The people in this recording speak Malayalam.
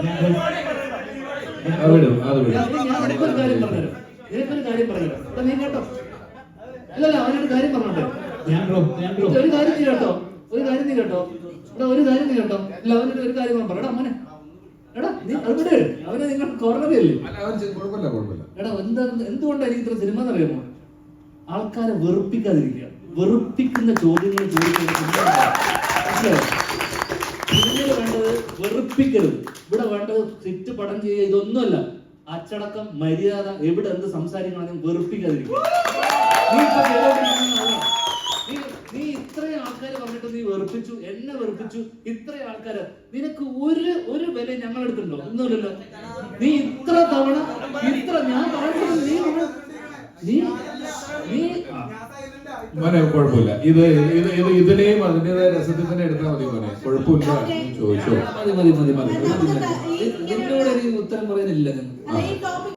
ഞാനൊരു കാര്യം പറഞ്ഞുതരാം. നീ കേട്ടോ. അല്ലല്ല, അവനൊരു കാര്യം പറഞ്ഞോട്ടെ. ഒരു കാര്യം നീ കേട്ടോ. ഒരു കാര്യം നീ കേട്ടോ. അല്ല, അവനൊരു ഒരു കാര്യം പറ. എടാ മോനെ, എടാ നീ അവിടെ അവനെ നിങ്ങൾ കോർണറിയല്ലേ? എടാ എന്തുകൊണ്ടാണ് എനിക്ക് ഇത്ര സിനിമ എന്നറിയാമോ? ആൾക്കാരെ വെറുപ്പിക്കാതിരിക്കുക. വെറുപ്പിക്കുന്ന ചോദ്യങ്ങൾ ചോദിക്കുന്നത് വേണ്ടത് വെറുപ്പിക്കരുത്. ഇവിടെ വേണ്ടത് തെറ്റ് പടം ചെയ്യുക, ഇതൊന്നുമല്ല. അച്ചടക്കം, മര്യാദ, എവിടെ എന്ത് സംസാരിക്കണമെങ്കിലും വെറുപ്പിക്കാതിരിക്കുക. നീ ഇത്രയും ആൾക്കാരെ പറഞ്ഞിട്ട് നീ വെറുപ്പിച്ചു, എന്നെ വെറുപ്പിച്ചു, ഇത്രയും ആൾക്കാര്. നിനക്ക് ഒരു വില ഞങ്ങൾ എടുത്തിട്ടുണ്ടോ? ഒന്നുമില്ലല്ലോ. നീ ഇത്ര തവണ ഞാൻ പറയുന്നത് മോനെ കുഴപ്പമില്ല. ഇതിനെയും അതിന്റേതായ രസത്തിൽ തന്നെ എടുത്താൽ മതി മോനെ, കുഴപ്പമില്ല. ചോദിച്ചോ. മതി. നിന്നോട് എനിക്ക് ഉത്തരം പറയാനില്ല.